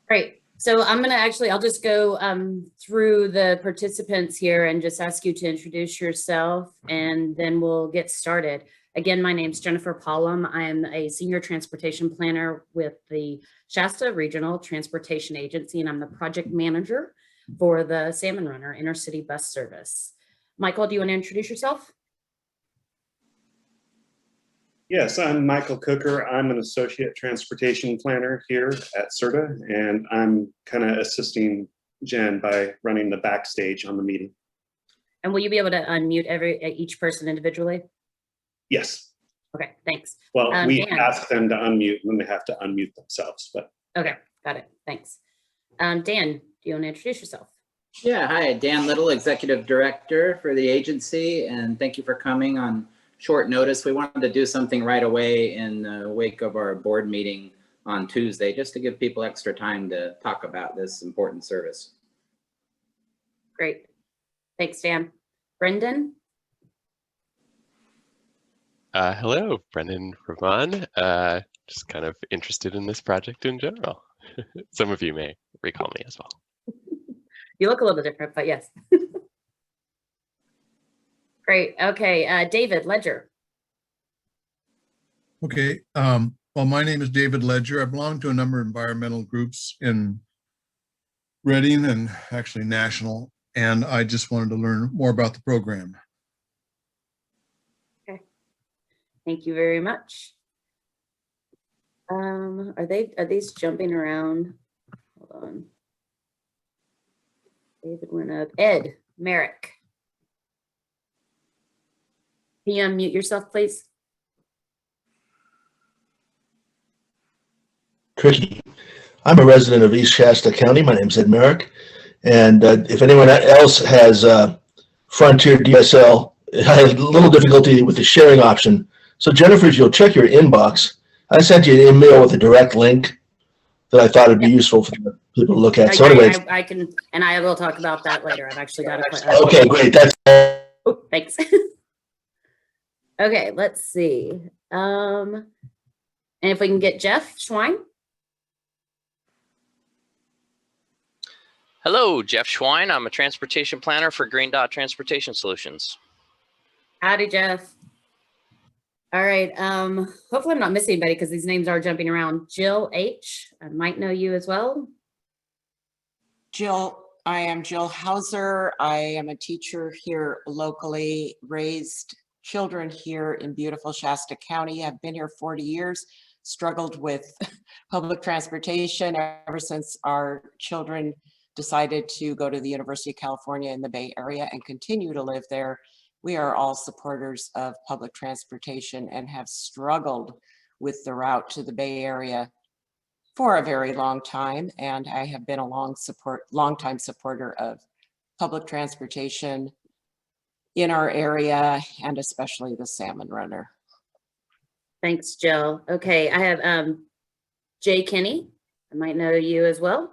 Great. So I'm going to I'll just go through the participants here and just ask you to introduce yourself, and then we'll get started. Again, my name's Jennifer Pollum. I am a senior transportation planner with the Shasta Regional Transportation Agency, and I'm the project manager for the Salmon Runner intercity bus service. Michael, do you want to introduce yourself? Yes, I'm Michael Cooker. I'm an associate transportation planner here at SRTA, and I'm kind of assisting Jen by running the backstage on the meeting. And will you be able to unmute each person individually? Yes. Okay, thanks. Well, we Dan. ask them to unmute, and then they have to unmute themselves. But okay, got it. Thanks. Dan, do you want to introduce yourself? Yeah, hi, Dan Little, Executive Director for the agency, and thank you for coming on short notice. We wanted to do something right away in the wake of our board meeting on Tuesday, just to give people extra time to talk about this important service. Great. Thanks, Dan. Brendan? Hello, Brendan Ravan. Just kind of interested in this project in general. Some of you may recall me as well. You look a little different, but yes. Great. Okay, David Ledger. Okay. Well, my name is David Ledger. I belong to a number of environmental groups in Reading and actually national, and I just wanted to learn more about the program. Okay. Thank you very much. Are these jumping around? Hold on. David went up. Ed Merrick. Can you unmute yourself, please? Tricky. I'm a resident of East Shasta County. My name's Ed Merrick. And if anyone else has Frontier DSL, I had a little difficulty with the sharing option. So Jennifer, if you'll check your inbox, I sent you an email with a direct link that I thought would be useful for people to look at. So anyways, I can, and I will talk about that later. I've actually got it. Okay, great. That's oh, thanks. Okay, let's see. And if we can get Jeff Schwein. Hello, Jeff Schwein. I'm a transportation planner for Green Dot Transportation Solutions. Howdy, Jeff. All right. Hopefully I'm not missing anybody because these names are jumping around. Jill H. I might know you as well. I am Jill Hauser. I am a teacher here locally, raised children here in beautiful Shasta County. I've been here 40 years, struggled with public transportation ever since our children decided to go to the University of California in the Bay Area and continue to live there. We are all supporters of public transportation and have struggled with the route to the Bay Area for a very long time. And I have been a long-time supporter of public transportation in our area, and especially the Salmon Runner. Thanks, Jill. Okay, I have Jay Kinney. I might know you as well.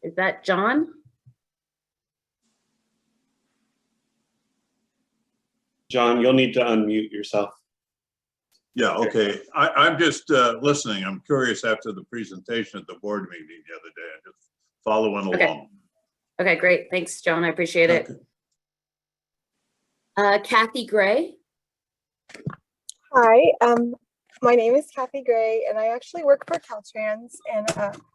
Is that John? John, you'll need to unmute yourself. Yeah, okay. I'm just listening. I'm curious after the presentation at the board meeting the other day. I'm just following along. Okay, great. Thanks, John. I appreciate it. Kathy Gray. Hi, my name is Kathy Gray, and I actually work for Caltrans, and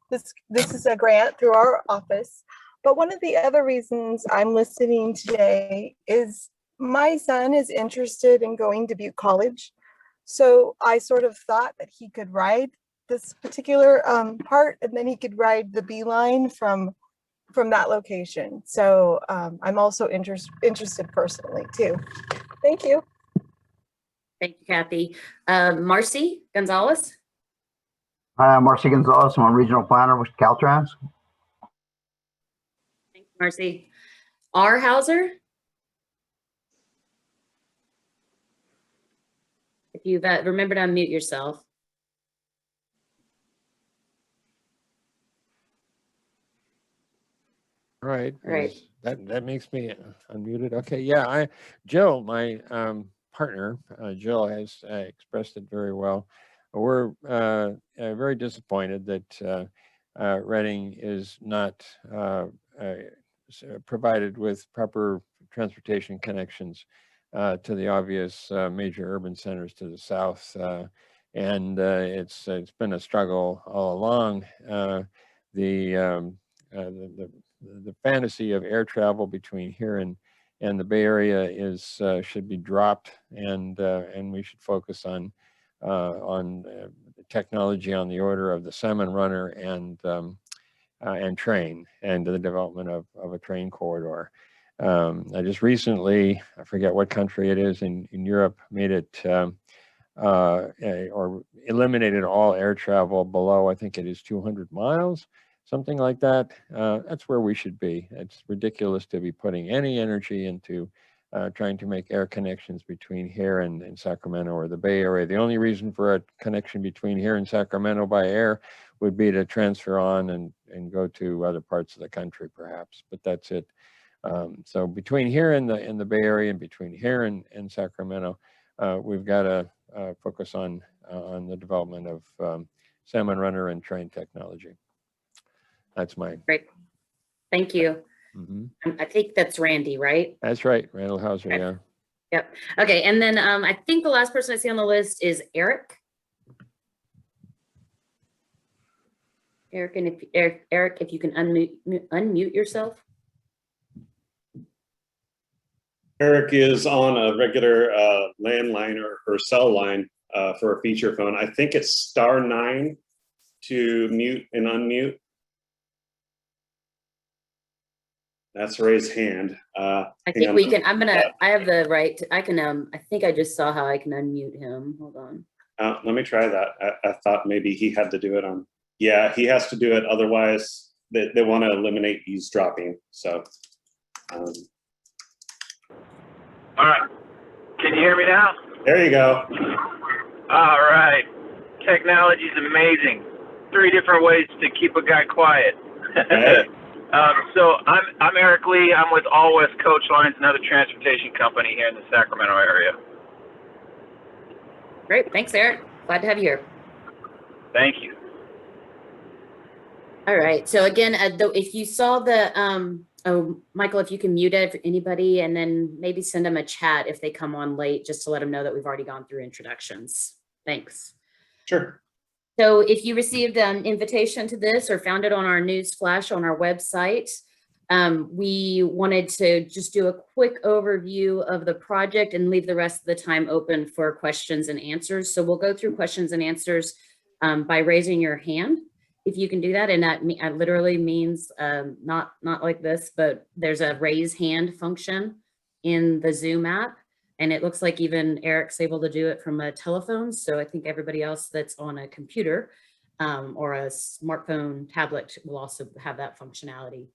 this is a grant through our office. But one of the other reasons I'm listening today is my son is interested in going to Butte College. So I sort of thought that he could ride this particular part, and then he could ride the B line from that location. So I'm also interested personally too. Thank you. Thank you, Kathy. Marcy Gonzalez. Hi, I'm Marcy Gonzalez. I'm a regional planner with Caltrans. Thank you, Marcy. R. Hauser. If you've remember to unmute yourself. Right. Right. That makes me unmuted. Okay. Yeah. Jill, my partner, Jill, has expressed it very well. We're very disappointed that Reading is not provided with proper transportation connections to the obvious major urban centers to the south. And it's been a struggle all along. The fantasy of air travel between here and the Bay Area is should be dropped, and we should focus on technology on the order of the Salmon Runner and train, and the development of a train corridor. I just recently, I forget what country it is in Europe, made it or eliminated all air travel below, I think it is 200 miles, something like that. That's where we should be. It's ridiculous to be putting any energy into trying to make air connections between here and Sacramento or the Bay Area. The only reason for a connection between here and Sacramento by air would be to transfer on and go to other parts of the country, perhaps, but that's it. So between here and the Bay Area, and between here and Sacramento, we've got to focus on the development of Salmon Runner and train technology. That's mine. Great. Thank you. I think that's Randy, right? That's right, Randall Hauser, Okay. yeah. Yep. Okay, and then I think the last person I see on the list is Eric. Eric, and if you can unmute yourself. Eric is on a regular landline or cell line for a feature phone. I think it's *9 to mute and unmute. That's raised hand. I think we can, I have the right to, I can, I think I just saw how I can unmute him. Hold on. Let me try that. I thought maybe he had to do it on, yeah, he has to do it. Otherwise they want to eliminate eavesdropping. So. All right. Can you hear me now? There you go. All right. Technology's amazing. 3 different ways to keep a guy quiet. Right. So I'm Eric Lee. I'm with All West Coach Lines, another transportation company here in the Sacramento area. Great. Thanks, Eric. Glad to have you here. Thank you. All right. So again, if you saw the, oh, Michael, if you can mute it for anybody, and then maybe send them a chat if they come on late, just to let them know that we've already gone through introductions. Thanks. Sure. So if you received an invitation to this or found it on our news flash on our website, we wanted to just do a quick overview of the project and leave the rest of the time open for questions and answers. So we'll go through questions and answers by raising your hand, if you can do that. And that literally means not like this, but there's a raise hand function in the Zoom app. And it looks like even Eric's able to do it from a telephone. So I think everybody else that's on a computer or a smartphone, tablet will also have that functionality.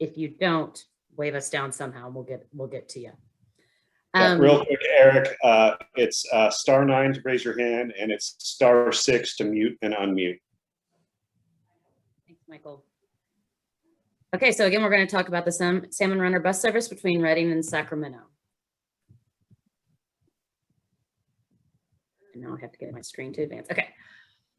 If you don't, wave us down somehow and we'll get to you. Yeah, real quick, Eric, it's *9 to raise your hand, and it's *6 to mute and unmute. Thanks, Michael. Okay, so again, we're going to talk about the Salmon Runner bus service between Reading and Sacramento. And now I have to get my screen to advance. Okay,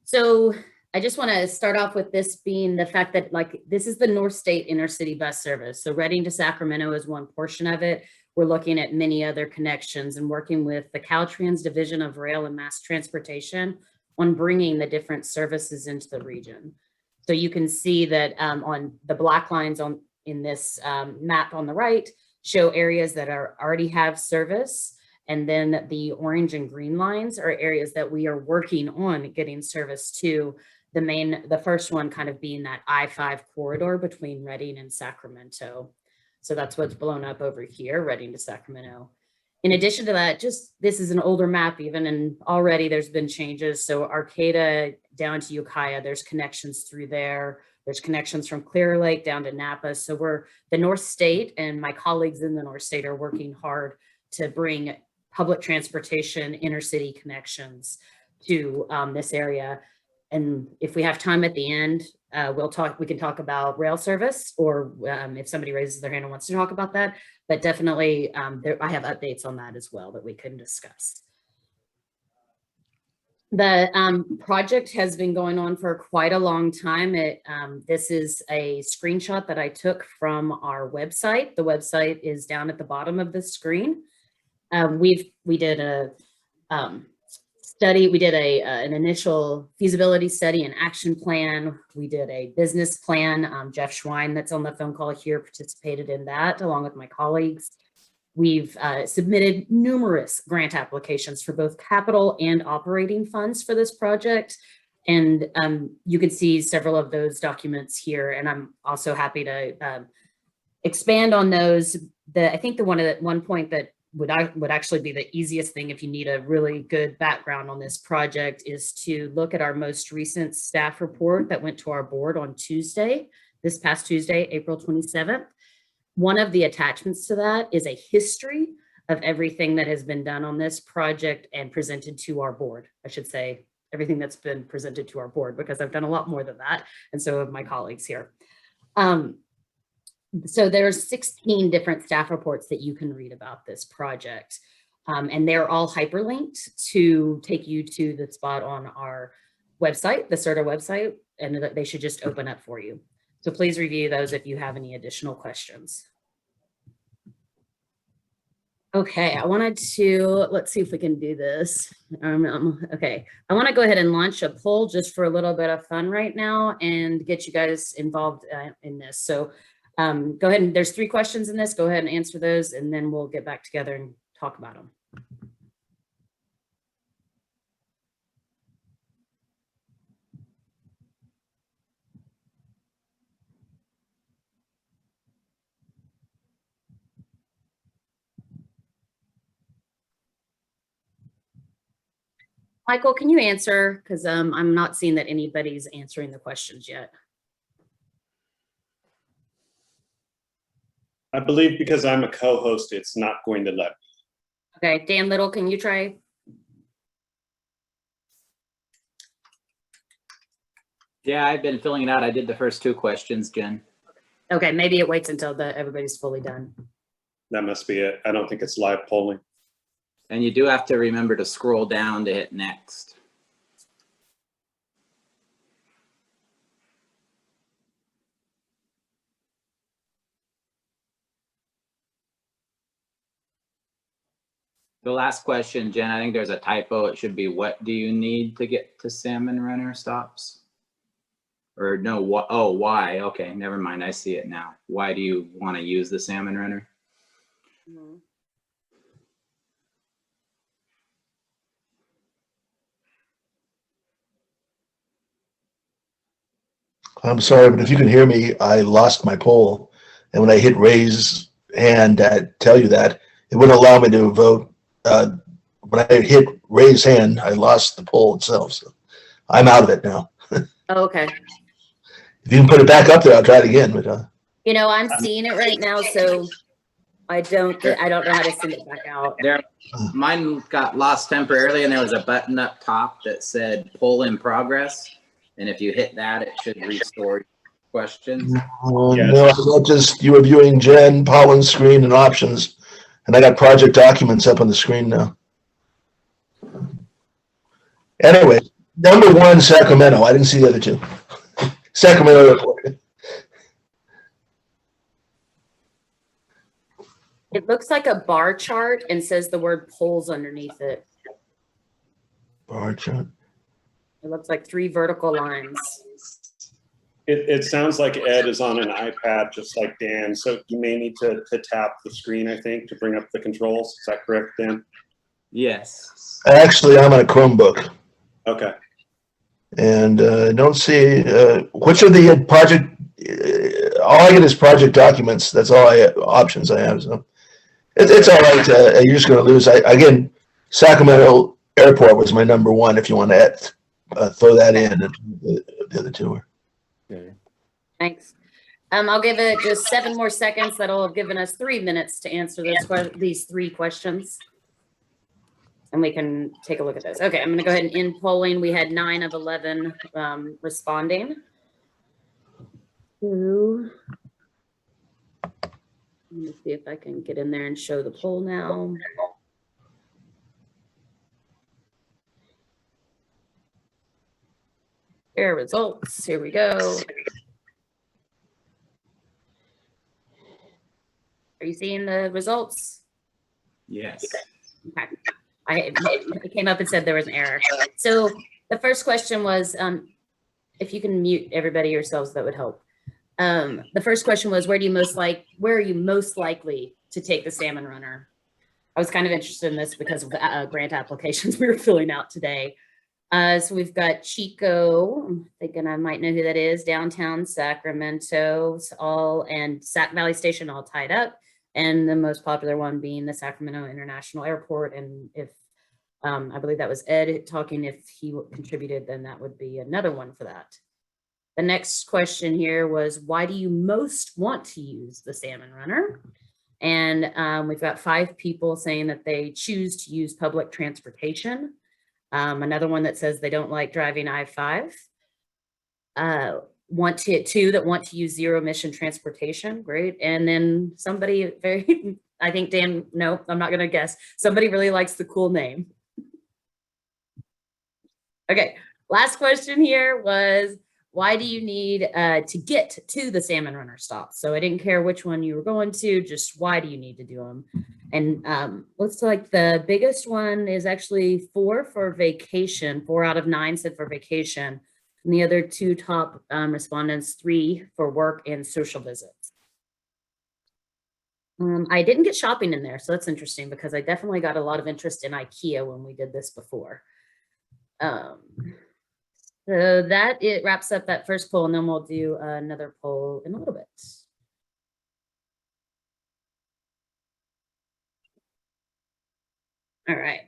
so I just want to start off with this being the fact that this is the North State Intercity bus service. So Reading to Sacramento is one portion of it. We're looking at many other connections and working with the Caltrans Division of Rail and Mass Transportation on bringing the different services into the region. So you can see that on the black lines in this map on the right show areas that already have service. And then the orange and green lines are areas that we are working on getting service to. The first one kind of being that I-5 corridor between Reading and Sacramento. So that's what's blown up over here, Reading to Sacramento. In addition to that, this is an older map even, and already there's been changes. So Arcata down to Ukiah, there's connections through there. There's connections from Clear Lake down to Napa. So the North State and my colleagues in the North State are working hard to bring public transportation intercity connections to this area. And if we have time at the end, we can talk about rail service, or if somebody raises their hand and wants to talk about that, but definitely I have updates on that as well that we can discuss. The project has been going on for quite a long time. This is a screenshot that I took from our website. The website is down at the bottom of the screen. We did a study. We did an initial feasibility study and action plan. We did a business plan. Jeff Schwein, that's on the phone call here, participated in that along with my colleagues. We've submitted numerous grant applications for both capital and operating funds for this project. And you can see several of those documents here. And I'm also happy to expand on those. I think the one point that would actually be the easiest thing if you need a really good background on this project is to look at our most recent staff report that went to our board on Tuesday, this past Tuesday, April 27th. One of the attachments to that is a history of everything that has been done on this project and presented to our board. I should say everything that's been presented to our board, because I've done a lot more than that, and so have my colleagues here. So there's 16 different staff reports that you can read about this project, and they're all hyperlinked to take you to the spot on our website, the SRTA website, and they should just open up for you. So please review those if you have any additional questions. Okay, I wanted to, let's see if we can do this. Okay, I want to go ahead and launch a poll just for a little bit of fun right now and get you guys involved in this. So go ahead, and there's 3 questions in this. Go ahead and answer those, and then we'll get back together and talk about them. Michael, can you answer? Because I'm not seeing that anybody's answering the questions yet. I believe because I'm a co-host, it's not going to let me. Okay, Dan Little, can you try? Yeah, I've been filling it out. I did the first 2 questions, Jen. Okay, maybe it waits until everybody's fully done. That must be it. I don't think it's live polling. And you do have to remember to scroll down to hit next. The last question, Jen, I think there's a typo. It should be, what do you need to get to Salmon Runner stops? Or no, what? Oh, why? Okay, never mind. I see it now. Why do you want to use the Salmon Runner? Mm-hmm. I'm sorry, but if you can hear me, I lost my poll. And when I hit raise hand, tell you that, it wouldn't allow me to vote. When I hit raise hand, I lost the poll itself. So I'm out of it now. Oh, okay. If you can put it back up there, I'll try it again. But you know, I'm seeing it right now, so I don't know how to send it back out. Mine got lost temporarily, and there was a button up top that said poll in progress. And if you hit that, it should restore questions. No, I got just you were viewing Jen, Pollen's screen, and options, and I got project documents up on the screen now. Anyway, number 1, Sacramento. I didn't see the other 2. Sacramento report. It looks like a bar chart and says the word polls underneath it. Bar chart. It looks like 3 vertical lines. It sounds like Ed is on an iPad, just like Dan. So you may need to tap the screen, I think, to bring up the controls. Is that correct, Dan? Yes. Actually, I'm on a Chromebook. Okay. And don't see which of the project. All I get is project documents. That's all options I have. So it's all right. You're just going to lose. Again, Sacramento Airport was my number 1. If you want to throw that in, the other 2 are. Okay. Thanks. I'll give it just 7 more seconds. That'll have given us 3 minutes to answer these 3 questions. And we can take a look at this. Okay, I'm going to go ahead and end polling. We had 9 of 11 responding. Let me see if I can get in there and show the poll now. There are results. Here we go. Are you seeing the results? Yes. Okay. It came up and said there was an error. So the first question was, if you can mute everybody yourselves, that would help. The first question was, where are you most likely to take the Salmon Runner? I was kind of interested in this because of the grant applications we were filling out today. So we've got Chico, I'm thinking I might know who that is, downtown Sacramento, and Sac Valley Station all tied up. And the most popular one being the Sacramento International Airport. And if I believe that was Ed talking, if he contributed, then that would be another one for that. The next question here was, why do you most want to use the Salmon Runner? And we've got 5 people saying that they choose to use public transportation. Another one that says they don't like driving I-5. 2 that want to use zero emission transportation. Great. And then somebody I think Dan, no, I'm not going to guess. Somebody really likes the cool name. Okay. Last question here was, why do you need to get to the Salmon Runner stop? So I didn't care which one you were going to, just why do you need to do them? And looks like the biggest one is actually 4 for vacation. 4 out of 9 said for vacation. And the other 2 top respondents, 3 for work and social visits. I didn't get shopping in there, so that's interesting because I definitely got a lot of interest in IKEA when we did this before. So it wraps up that first poll, and then we'll do another poll in a little bit. All right.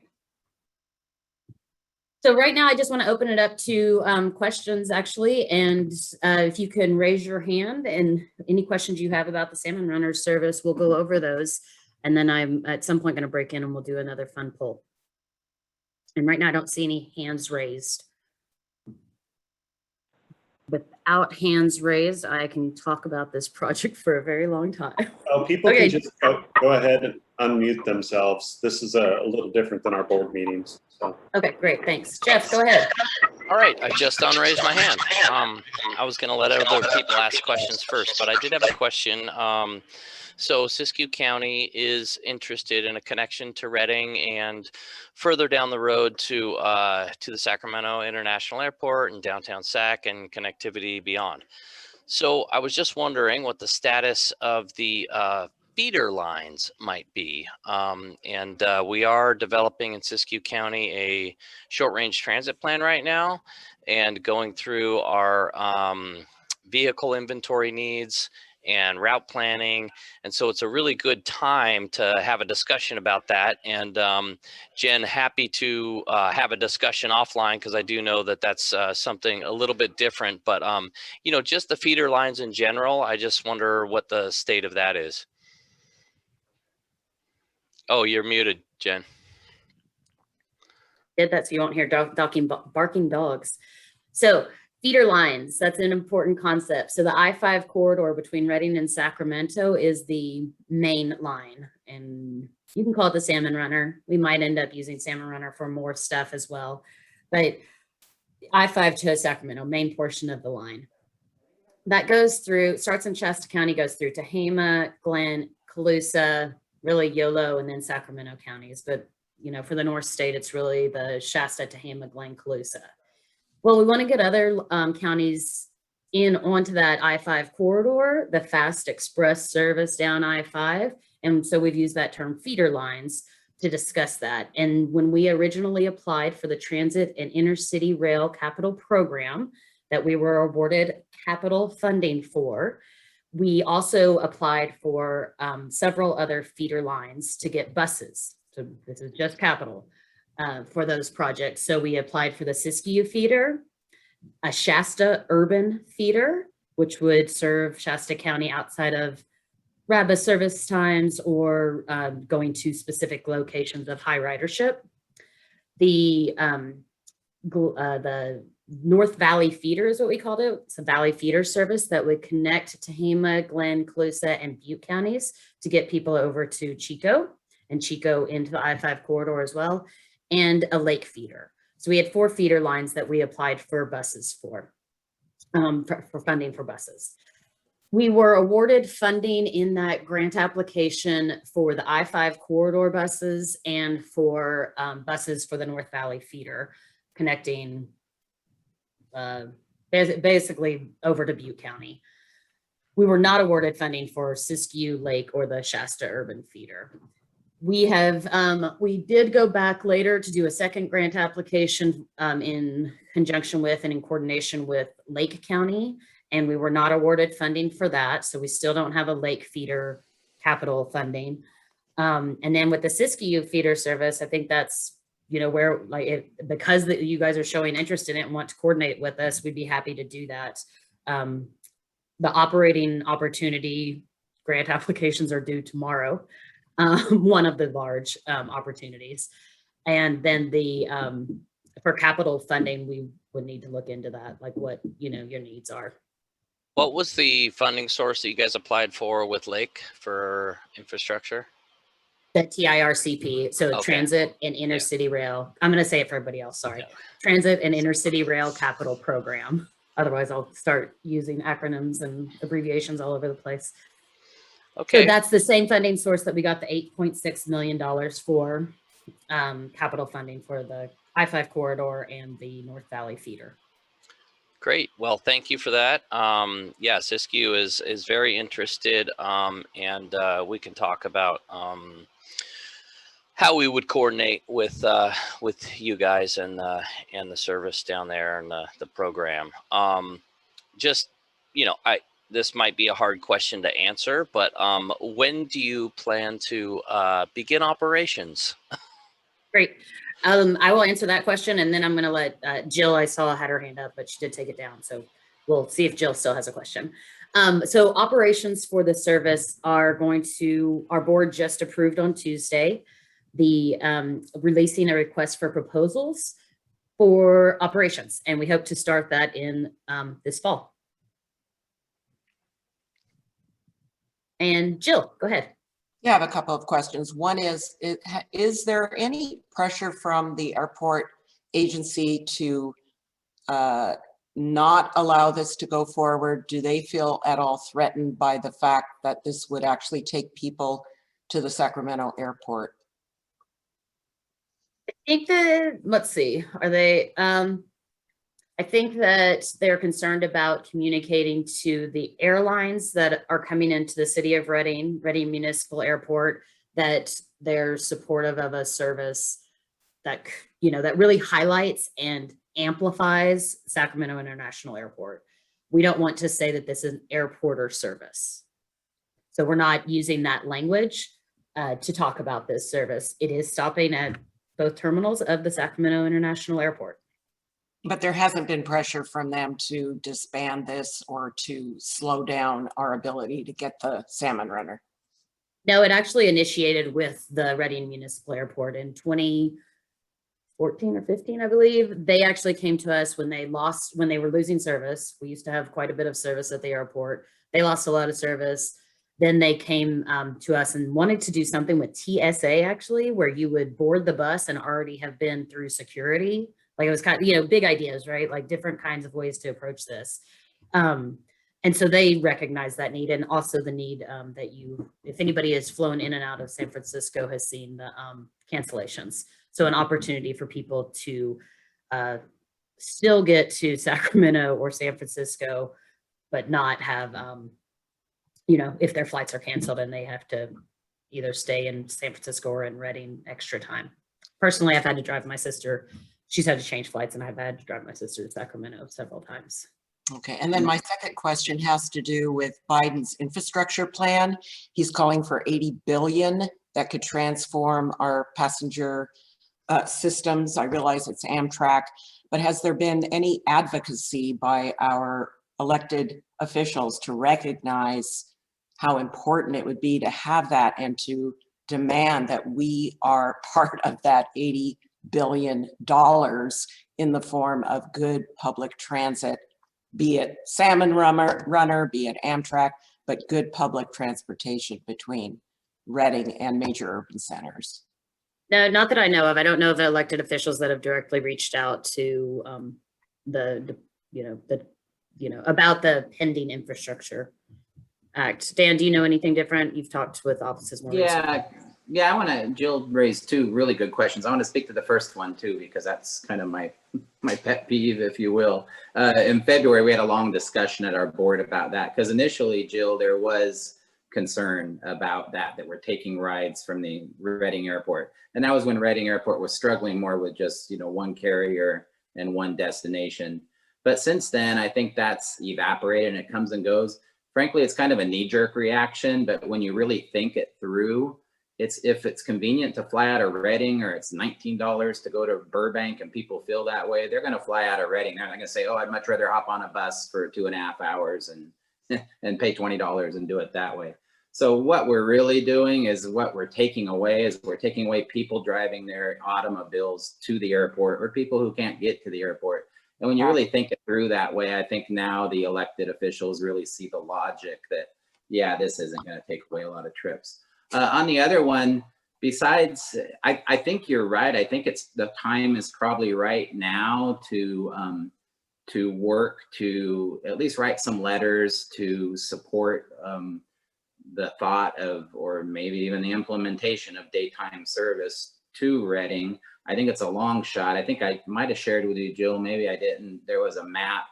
So right now, I just want to open it up to questions, actually. And if you can raise your hand and any questions you have about the Salmon Runner service, we'll go over those. And then I'm at some point going to break in and we'll do another fun poll. And right now, I don't see any hands raised. Without hands raised, I can talk about this project for a very long time. Oh, people can just go ahead and unmute themselves. This is a little different than our board meetings. So. Okay, great, thanks. Jeff, go ahead. All right, I just unraised my hand. I was going to let other people ask questions first, but I did have a question. So Siskiyou County is interested in a connection to Redding and further down the road to the Sacramento International Airport and downtown Sac and connectivity beyond. So I was just wondering what the status of the feeder lines might be. We are developing in Siskiyou County a short-range transit plan right now and going through our vehicle inventory needs and route planning. And so it's a really good time to have a discussion about that. And Jen, happy to have a discussion offline because I do know that that's something a little bit different, but you know, just the feeder lines in general, I just wonder what the state of that is. Oh, you're muted, Jen. Did that so you won't hear barking dogs. So feeder lines, that's an important concept. So the I-5 corridor between Redding and Sacramento is the main line. And you can call it the Salmon Runner. We might end up using Salmon Runner for more stuff as well. But I-5 to Sacramento, main portion of the line. That goes through, starts in Shasta County, goes through Tehama, Glen, Colusa, really YOLO, and then Sacramento counties. But, you know, for the North State, it's really the Shasta, Tehama, Glen, Colusa. Well, we want to get other counties in onto that I-5 corridor, the fast express service down I-5. And so we've used that term feeder lines to discuss that. And when we originally applied for the Transit and Intercity Rail Capital Program that we were awarded capital funding for, we also applied for several other feeder lines to get buses. So this is just capital. For those projects. So we applied for the Siskiyou feeder, a Shasta urban feeder, which would serve Shasta County outside of RABA service times or going to specific locations of high ridership. The North Valley Feeder is what we called it. It's a Valley Feeder service that would connect Tehama, Glenn, Colusa, and Butte counties to get people over to Chico, and Chico into the I-5 corridor as well, and a lake feeder. So we had 4 feeder lines that we applied for buses for funding for buses. We were awarded funding in that grant application for the I-5 corridor buses and for buses for the North Valley feeder connecting basically over to Butte County. We were not awarded funding for Siskiyou Lake or the Shasta urban feeder. We have, we did go back later to do a second grant application in conjunction with and in coordination with Lake County, and we were not awarded funding for that. So we still don't have a lake feeder capital funding. And then with the Siskiyou feeder service, I think that's, you know, where because you guys are showing interest in it and want to coordinate with us, we'd be happy to do that. The operating opportunity grant applications are due tomorrow. One of the large opportunities. And then the for capital funding, we would need to look into that, like what, you know, your needs are. What was the funding source that you guys applied for with Lake for infrastructure? The TIRCP, so Okay. Transit and Intercity Rail. I'm going to say it for everybody else, sorry. Transit and Intercity Rail Capital Program. Otherwise, I'll start using acronyms and abbreviations all over the place. Okay. So that's the same funding source that we got the $8.6 million for capital funding for the I-5 corridor and the North Valley feeder. Great. Well, thank you for that. Yeah, Siskiyou is very interested, and we can talk about how we would coordinate with you guys and the service down there and the program. Just, you know, this might be a hard question to answer, but when do you plan to begin operations? Great. I will answer that question, and then I'm going to let Jill, I saw had her hand up, but she did take it down. So we'll see if Jill still has a question. So operations for the service are going to, our board just approved on Tuesday, the releasing a request for proposals for operations. And we hope to start that in this fall. And Jill, go ahead. Yeah, I have a couple of questions. One is there any pressure from the airport agency to not allow this to go forward? Do they feel at all threatened by the fact that this would actually take people to the Sacramento airport? I think that, let's see, are they, I think that they're concerned about communicating to the airlines that are coming into the city of Reading Municipal Airport, that they're supportive of a service that, you know, that really highlights and amplifies Sacramento International Airport. We don't want to say that this is an airporter service. So we're not using that language to talk about this service. It is stopping at both terminals of the Sacramento International Airport. But there hasn't been pressure from them to disband this or to slow down our ability to get the Salmon Runner. No, it actually initiated with the Reading Municipal Airport in 2014 or 15, I believe. They actually came to us when they were losing service. We used to have quite a bit of service at the airport. They lost a lot of service. Then they came to us and wanted to do something with TSA, actually, where you would board the bus and already have been through security. Like, it was kind of, you know, big ideas, right? Like different kinds of ways to approach this. And so they recognize that need, and also the need that if anybody has flown in and out of San Francisco has seen the cancellations. So an opportunity for people to still get to Sacramento or San Francisco, but not have, you know, if their flights are canceled and they have to either stay in San Francisco or in Reading extra time. Personally, I've had to drive my sister. She's had to change flights, and I've had to drive my sister to Sacramento several times. Okay, and then my second question has to do with Biden's infrastructure plan. He's calling for $80 billion that could transform our passenger systems. I realize it's Amtrak, but has there been any advocacy by our elected officials to recognize how important it would be to have that and to demand that we are part of that $80 billion in the form of good public transit, be it Salmon Runner, be it Amtrak, but good public transportation between Reading and major urban centers. No, not that I know of. I don't know of elected officials that have directly reached out to about the pending infrastructure act. Dan, do you know anything different? You've talked with offices more recently. Yeah, Jill raised two really good questions. I want to speak to the first one too, because that's kind of my pet peeve, if you will. In February, we had a long discussion at our board about that, because initially, Jill, there was concern about that we're taking rides from the Reading Airport. And that was when Reading Airport was struggling more with just, one carrier and one destination. But since then, I think that's evaporated and it comes and goes. Frankly, it's kind of a knee-jerk reaction, but when you really think it through, if it's convenient to fly out of Reading, or it's $19 to go to Burbank and people feel that way, they're going to fly out of Reading. They're not going to say, oh, I'd much rather hop on a bus for 2.5 hours and pay $20 and do it that way. So what we're really doing is what we're taking away people driving their automobiles to the airport, or people who can't get to the airport. And when you really think it through that way, I think now the elected officials really see the logic that, yeah, this isn't going to take away a lot of trips. On the other one, besides, I think you're right. I think the time is probably right now to work to at least write some letters to support the thought of, or maybe even the implementation of, daytime service to Reading. I think it's a long shot. I think I might have shared with you, Jill, maybe I didn't. There was a map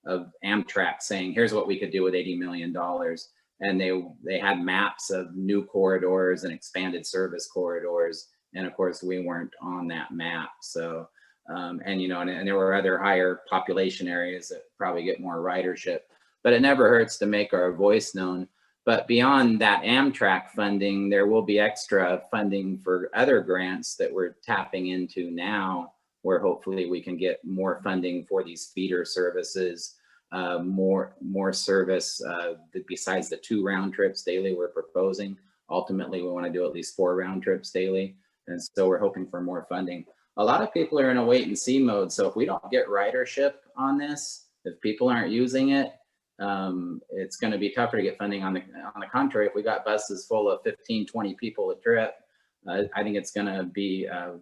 of Amtrak saying, here's what we could do with $80 million. And they had maps of new corridors and expanded service corridors. And of course, we weren't on that map. So, and there were other higher population areas that probably get more ridership, but it never hurts to make our voice known. But beyond that Amtrak funding, there will be extra funding for other grants that we're tapping into now, where hopefully we can get more funding for these feeder services, more service besides the 2 round trips daily we're proposing. Ultimately, we want to do at least 4 round trips daily. And so we're hoping for more funding. A lot of people are in a wait and see mode. So if we don't get ridership on this, if people aren't using it, it's going to be tougher to get funding. On the contrary, if we got buses full of 15, 20 people a trip, I think it's going to be a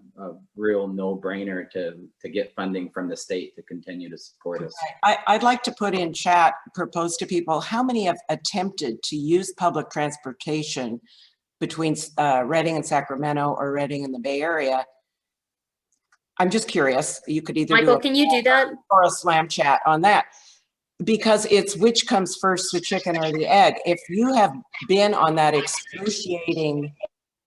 real no-brainer to get funding from the state to continue to support us. I'd like to put in chat, propose to people, how many have attempted to use public transportation between Reading and Sacramento, or Reading and the Bay Area? I'm just curious. You could either Michael, can you do that? Or a slam chat on that. Because it's which comes first, the chicken or the egg. If you have been on that excruciating,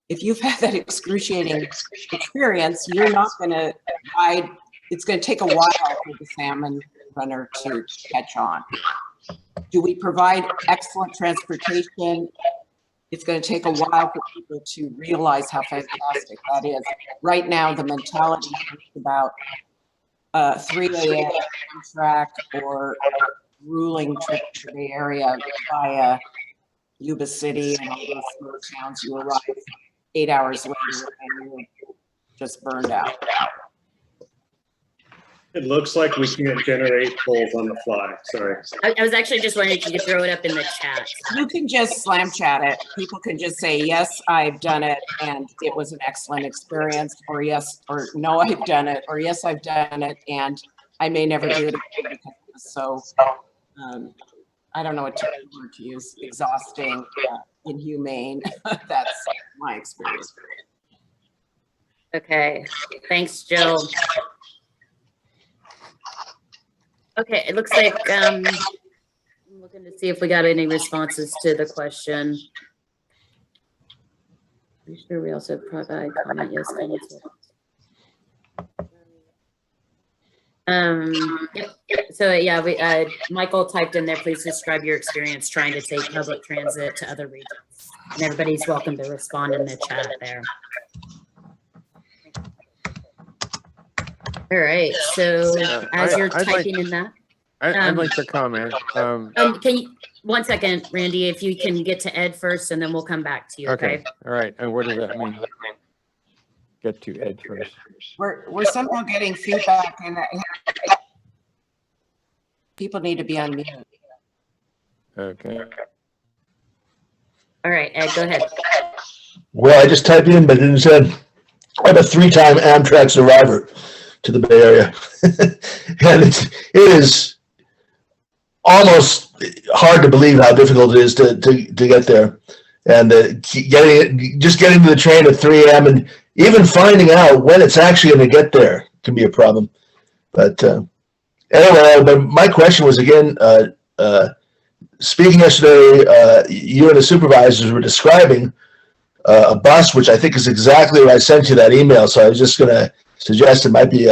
if you've had that excruciating experience, you're not going to ride. It's going to take a while for the Salmon Runner to catch on. Do we provide excellent transportation? It's going to take a while for people to realize how fantastic that is. Right now, the mentality is about 3 a.m. track or ruling trip to the area via Yuba City and all those small towns. You arrive 8 hours later and you're just burned out. It looks like we can't generate polls on the fly. Sorry. I was actually just wondering if you could throw it up in the chat. You can just slam chat it. People can just say, yes, I've done it and it was an excellent experience, or yes, or no, I've done it, or yes, I've done it and I may never do it again because it was so, I don't know what to use, exhausting, inhumane. That's my experience. Okay, thanks, Jill. Okay, it looks like I'm looking to see if we got any responses to the question. Pretty sure we also provide comment, yes, comments. Yep. So yeah, Michael typed in there, please describe your experience trying to take public transit to other regions. And everybody's welcome to respond in the chat there. All right, so as you're typing in that. I'd like to comment. Can you, 1 second, Randy, if you can get to Ed first and then we'll come back to you, okay? All right, and what does that mean? get to Ed first. We're somehow getting feedback and people need to be on mute. Okay. All right, Ed, go ahead. Well, I just typed in, but it said I'm a 3-time Amtrak survivor to the Bay Area. And it is almost hard to believe how difficult it is to get there. And getting to the train at 3 a.m. and even finding out when it's actually going to get there can be a problem. But anyway, but my question was again, speaking yesterday, you and the supervisors were describing a bus, which I think is exactly what I sent you that email. So I was just going to suggest it might be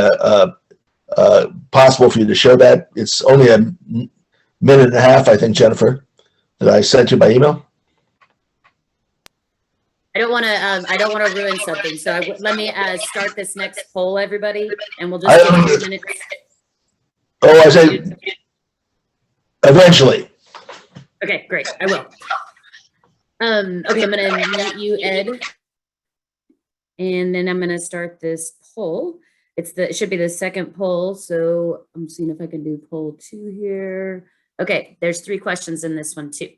possible for you to show that. It's only a minute and a half, I think, Jennifer, that I sent you by email. I don't want to ruin something. So let me start this next poll, everybody, and we'll just take 2 minutes. Oh, I say eventually. Okay, great. I will. Okay, I'm going to mute you, Ed. And then I'm going to start this poll. It should be the second poll. So I'm seeing if I can do poll 2 here. Okay, there's 3 questions in this one too.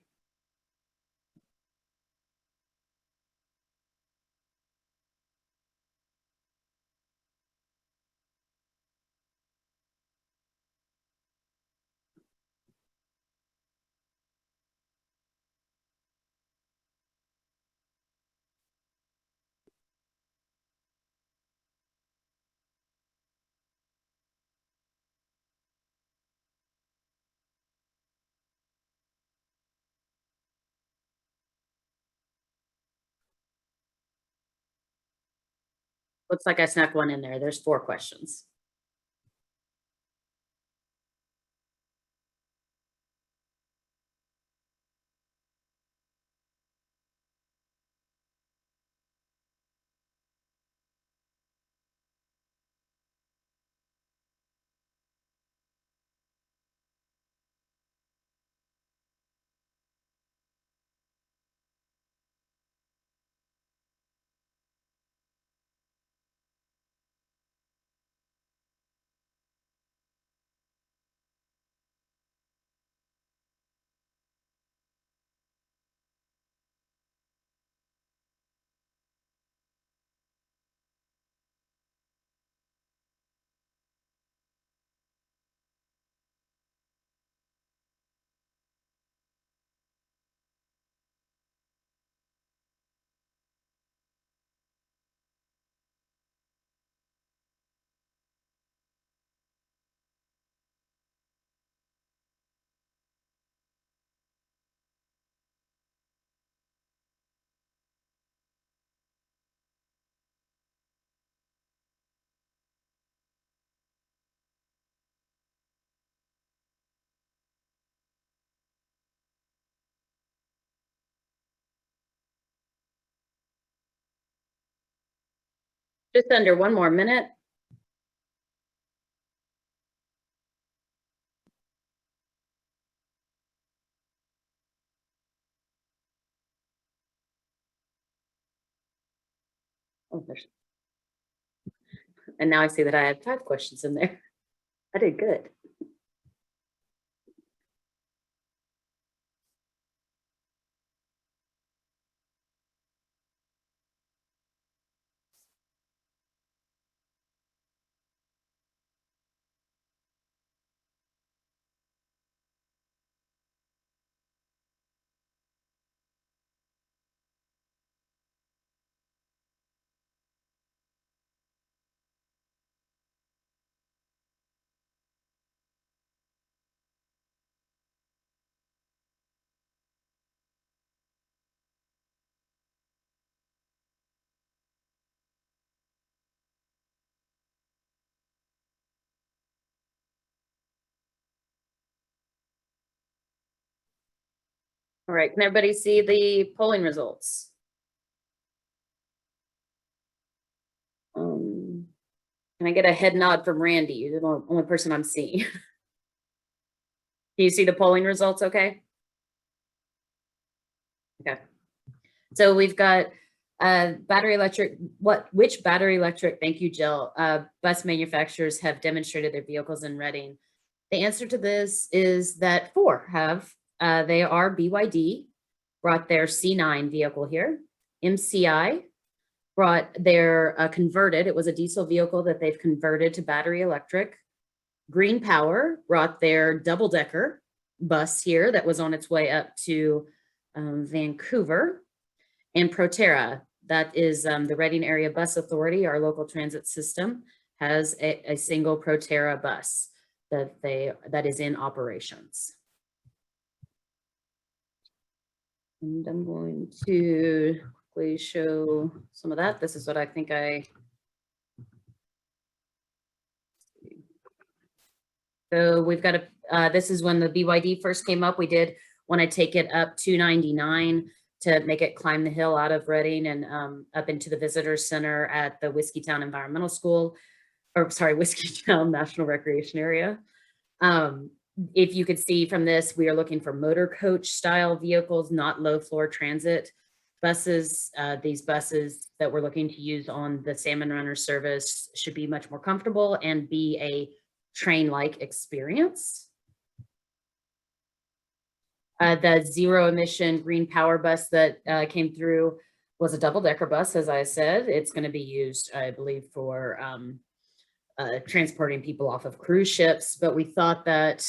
Looks like I snuck one in there. There's 4 questions. Just under 1 more minute. Oh, and now I see that I have 5 questions in there. I did good. All right, can everybody see the polling results? Can I get a head nod from Randy? You're the only person I'm seeing. Can you see the polling results okay? Okay. So we've got Battery electric, which battery electric, thank you, Jill, bus manufacturers have demonstrated their vehicles in Reading? The answer to this is that 4 have. They are BYD, brought their C9 vehicle here. MCI brought their converted, it was a diesel vehicle that they've converted to battery electric. Green Power brought their double-decker bus here that was on its way up to Vancouver. And Proterra, that is the Reading Area Bus Authority, our local transit system, has a single Proterra bus that is in operations. And I'm going to quickly show some of that. This is what I think so we've got this is when the BYD first came up. We did want to take it up 299 to make it climb the hill out of Reading and up into the visitor center at the Whiskeytown Environmental School, or sorry, Whiskeytown National Recreation Area. If you could see from this, we are looking for motor coach style vehicles, not low floor transit buses. These buses that we're looking to use on the Salmon Runner service should be much more comfortable and be a train-like experience. The zero emission Green Power bus that came through was a double-decker bus, as I said. It's going to be used, I believe, for transporting people off of cruise ships, but we thought that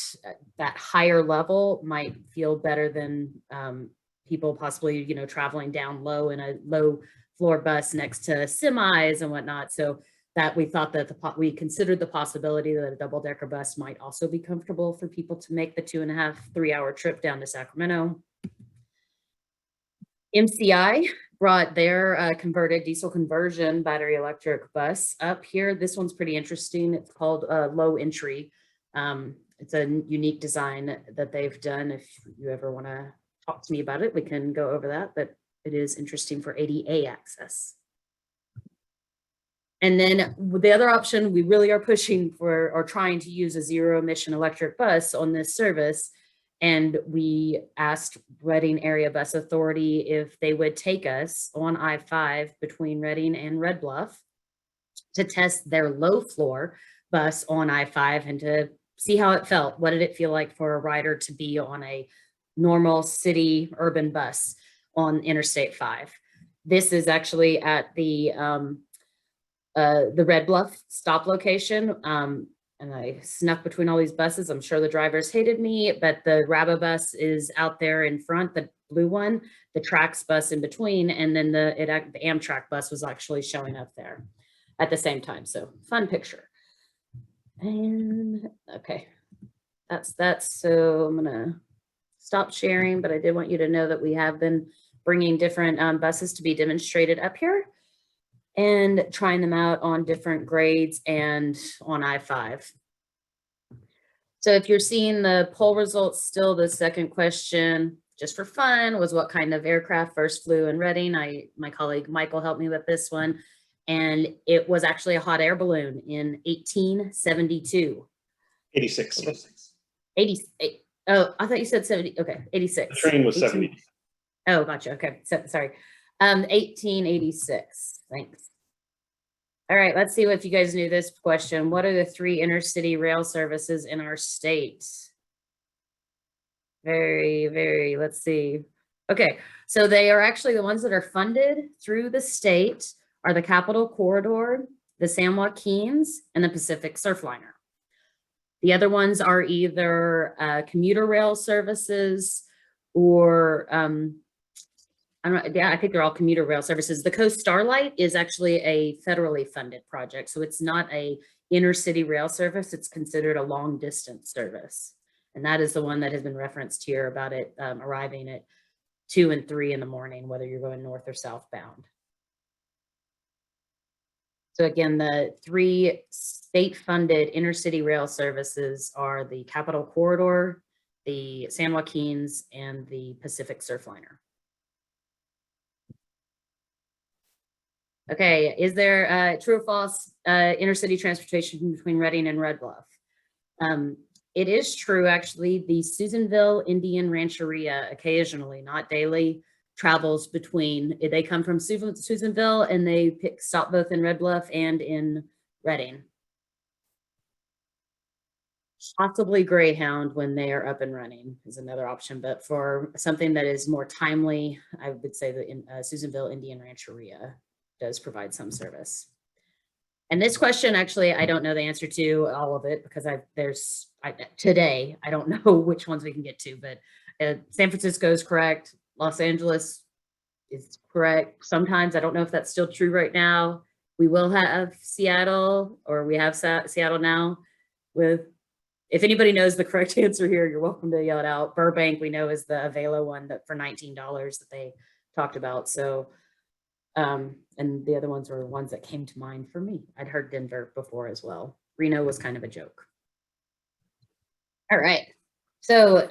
that higher level might feel better than people possibly, you know, traveling down low in a low floor bus next to semis and whatnot. So that we thought that we considered the possibility that a double-decker bus might also be comfortable for people to make the 2.5, 3-hour trip down to Sacramento. MCI brought their converted diesel conversion battery electric bus up here. This one's pretty interesting. It's called Low Entry. It's a unique design that they've done. If you ever want to talk to me about it, we can go over that, but it is interesting for ADA access. And then the other option, we really are pushing for or trying to use a zero emission electric bus on this service. And we asked Reading Area Bus Authority if they would take us on I-5 between Reading and Red Bluff to test their low floor bus on I-5 and to see how it felt. What did it feel like for a rider to be on a normal city urban bus on Interstate 5? This is actually at the Red Bluff stop location. And I snuck between all these buses. I'm sure the drivers hated me, but the Rabba bus is out there in front, the blue one, the Trax bus in between, and then the Amtrak bus was actually showing up there at the same time. So fun picture. And okay, that's that. So I'm gonna stop sharing, but I did want you to know that we have been bringing different buses to be demonstrated up here and trying them out on different grades and on I-5. So if you're seeing the poll results still, the second question, just for fun, was what kind of aircraft first flew in Reading? My colleague Michael helped me with this one, and it was actually a hot air balloon in 1872. 86. 88. Oh, I thought you said 70. Okay, 86. The train was 70. Oh, gotcha. Okay, so, sorry. 1886. Thanks. All right, let's see if you guys knew this question. What are the 3 intercity rail services in our state? Very, let's see. Okay, so they are actually the ones that are funded through the state are the Capital Corridor, the San Joaquins, and the Pacific Surfliner. The other ones are either commuter rail services or I think they're all commuter rail services. The Coast Starlight is actually a federally funded project. So it's not a inner city rail service. It's considered a long distance service. And that is the one that has been referenced here about it arriving at 2 and 3 in the morning, whether you're going north or southbound. So again, the 3 state funded inner city rail services are the Capital Corridor, the San Joaquins, and the Pacific Surfliner. Okay, is there true or false intercity transportation between Reading and Red Bluff? It is true, actually. The Susanville Indian Rancheria occasionally, not daily, travels between, they come from Susanville and they stop both in Red Bluff and in Reading. Possibly Greyhound when they are up and running is another option, but for something that is more timely, I would say that in Susanville Indian Rancheria does provide some service. And this question, actually, I don't know the answer to all of it because today, I don't know which ones we can get to, but San Francisco is correct. Los Angeles is correct. Sometimes I don't know if that's still true right now. We will have Seattle, or we have Seattle now with, if anybody knows the correct answer here, you're welcome to yell it out. Burbank, we know, is the Avelo one that for $19 that they talked about. So, and the other ones were the ones that came to mind for me. I'd heard Denver before as well. Reno was kind of a joke. All right. So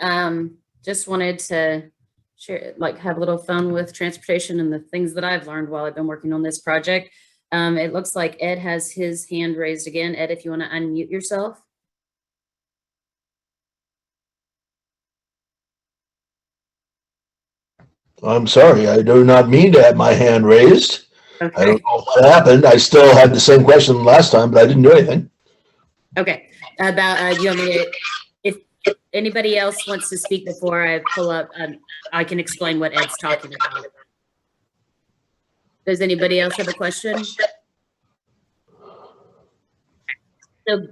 just wanted to share, have a little fun with transportation and the things that I've learned while I've been working on this project. It looks like Ed has his hand raised again. Ed, if you want to unmute yourself. I'm sorry, I do not mean to have my hand raised. Okay. I don't know what happened. I still had the same question last time, but I didn't do anything. Okay. About you want me to, if anybody else wants to speak before I pull up, I can explain what Ed's talking about. Does anybody else have a question? So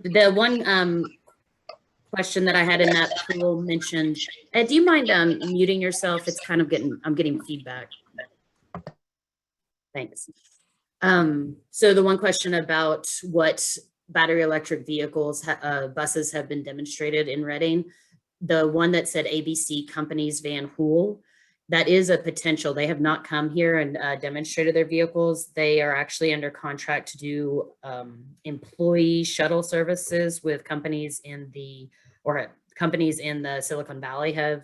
the one question that I had in that pool mentioned, Ed, do you mind muting yourself? It's kind of I'm getting feedback. Thanks. So the one question about what battery electric vehicles, buses have been demonstrated in Reading, the one that said ABC Companies Van Hool, that is a potential. They have not come here and demonstrated their vehicles. They are actually under contract to do employee shuttle services with companies in the Silicon Valley have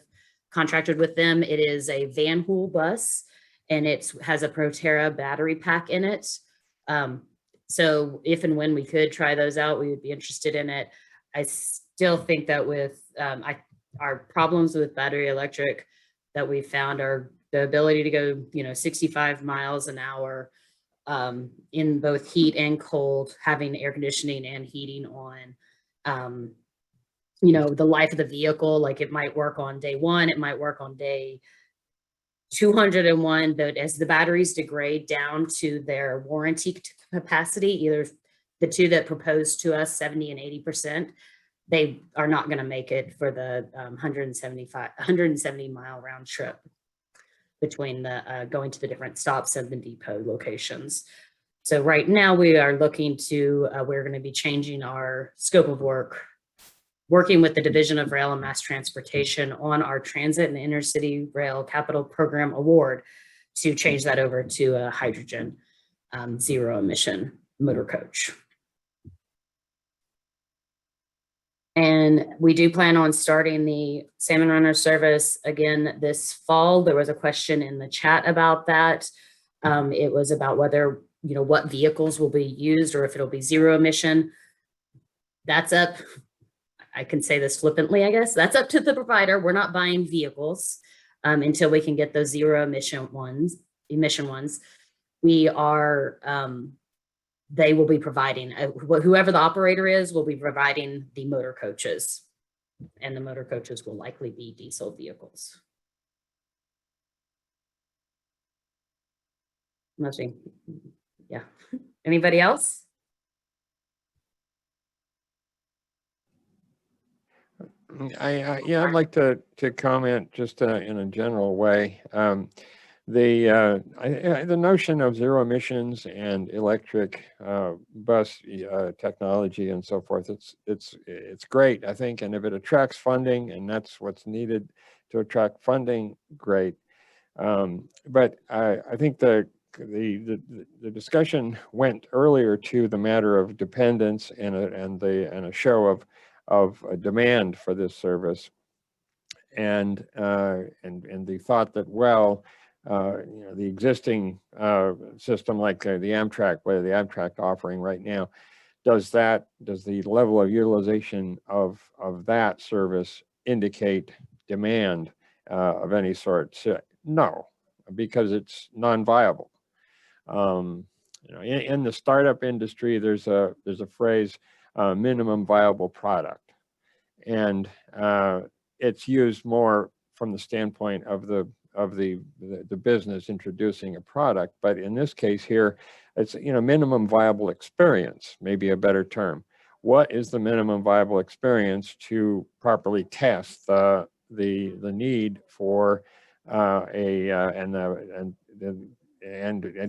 contracted with them. It is a Van Hool bus, and it has a Proterra battery pack in it. So if and when we could try those out, we would be interested in it. I still think that with our problems with battery electric that we found are the ability to go, 65 miles an hour in both heat and cold, having air conditioning and heating on. The life of the vehicle, like it might work on day 1, it might work on day 201, but as the batteries degrade down to their warranty capacity, either the two that proposed to us, 70 and 80%, they are not going to make it for the 170 mile round trip between the going to the different stops and the depot locations. So right now we are looking to, we're going to be changing our scope of work, working with the Division of Rail and Mass Transportation on our Transit and Intercity Rail Capital Program Award to change that over to a hydrogen zero emission motor coach. And we do plan on starting the Salmon Runner service again this fall. There was a question in the chat about that. It was about whether, what vehicles will be used or if it'll be zero emission. That's up. I can say this flippantly, I guess. That's up to the provider. We're not buying vehicles until we can get those zero emission ones. We are, they will be providing, whoever the operator is will be providing the motor coaches, and the motor coaches will likely be diesel vehicles. Nothing. Yeah. Anybody else? I'd like to comment just in a general way. The notion of zero emissions and electric bus technology and so forth, it's great, I think, and if it attracts funding, and that's what's needed to attract funding, great. But I think the discussion went earlier to the matter of dependence and a show of a demand for this service, and the thought that, well, the existing system like the Amtrak, whether the Amtrak offering right now, does the level of utilization of that service indicate demand of any sort? So, no, because it's non-viable. You know, in the startup industry, there's a phrase, minimum viable product, and it's used more from the standpoint of the business introducing a product. But in this case here, it's, you know, minimum viable experience, maybe a better term. What is the minimum viable experience to properly test the need for and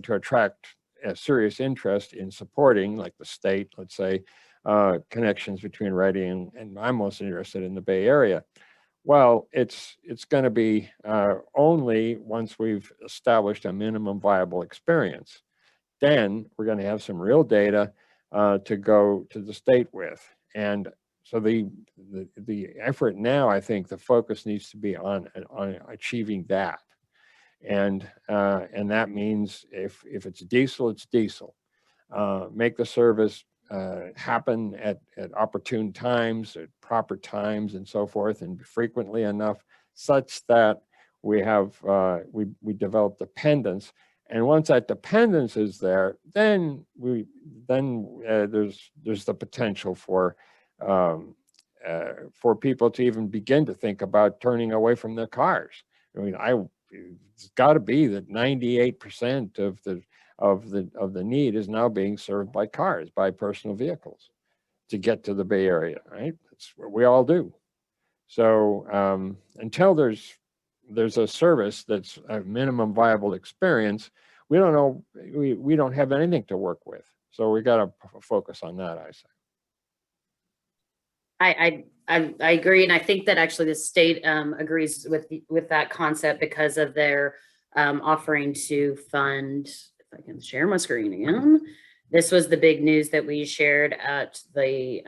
to attract a serious interest in supporting, like the state, let's say, connections between Reading and I'm most interested in the Bay Area. Well, it's going to be only once we've established a minimum viable experience. Then we're going to have some real data to go to the state with. And so the effort now, I think the focus needs to be on achieving that. And that means if it's diesel, it's diesel. Make the service happen at opportune times, at proper times, and so forth, and frequently enough, such that we have we develop dependence. And once that dependence is there, then there's the potential for people to even begin to think about turning away from their cars. I mean, it's got to be that 98% of the need is now being served by cars, by personal vehicles, to get to the Bay Area. Right? That's what we all do. So until there's a service that's a minimum viable experience, we don't know, we don't have anything to work with. So we got to focus on that, I say. I agree, and I think that actually the state agrees with that concept because of their offering to fund. If I can share my screen again, this was the big news that we shared at the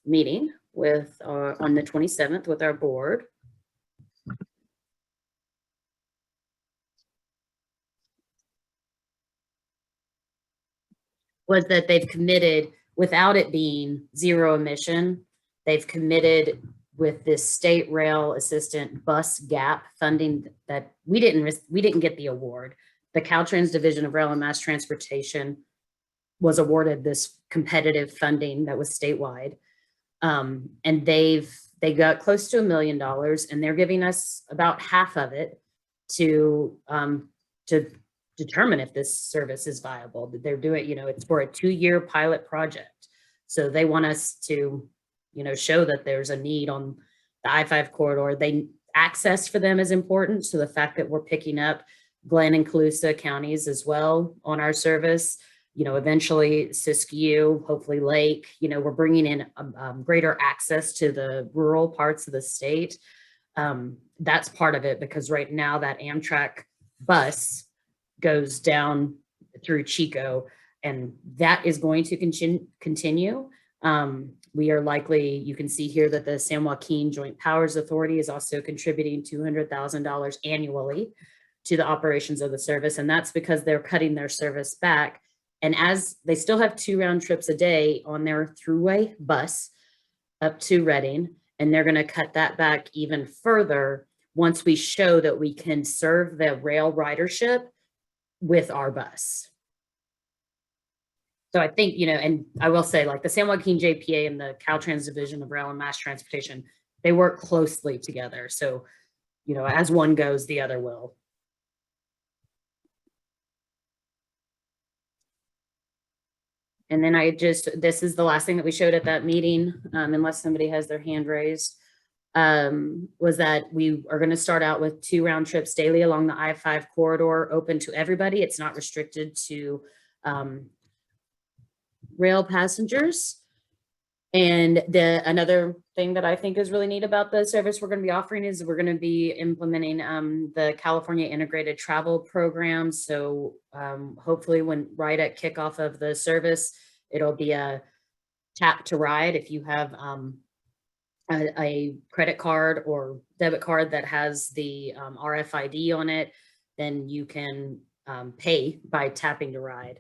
meeting with on the 27th with our board. Was that they've committed, without it being zero emission, they've committed with this state rail assistant bus gap funding that we didn't get the award. The Caltrans Division of Rail and Mass Transportation was awarded this competitive funding that was statewide. And they got close to $1 million, and they're giving us about half of it to determine if this service is viable. They're doing, you know, it's for a 2-year pilot project. So they want us to, you know, show that there's a need on the I-5 corridor. Access for them is important. So the fact that we're picking up Glenn and Colusa counties as well on our service, you know, eventually Siskiyou, hopefully Lake, you know, we're bringing in greater access to the rural parts of the state. That's part of it, because right now that Amtrak bus goes down through Chico, and that is going to continue. We are likely, you can see here that the San Joaquin Joint Powers Authority is also contributing $200,000 annually to the operations of the service. And that's because they're cutting their service back. And as they still have 2 round trips a day on their throughway bus up to Reading, and they're going to cut that back even further once we show that we can serve the rail ridership with our bus. So I think, you know, and I will say, like the San Joaquin JPA and the Caltrans Division of Rail and Mass Transportation, they work closely together. So, you know, as one goes, the other will. And then this is the last thing that we showed at that meeting, unless somebody has their hand raised, was that we are going to start out with 2 round trips daily along the I-5 corridor, open to everybody. It's not restricted to rail passengers. And another thing that I think is really neat about the service we're going to be offering is we're going to be implementing the California Integrated Travel Program. So hopefully right at kickoff of the service, it'll be a tap to ride. If you have a credit card or debit card that has the RFID on it, then you can pay by tapping to ride.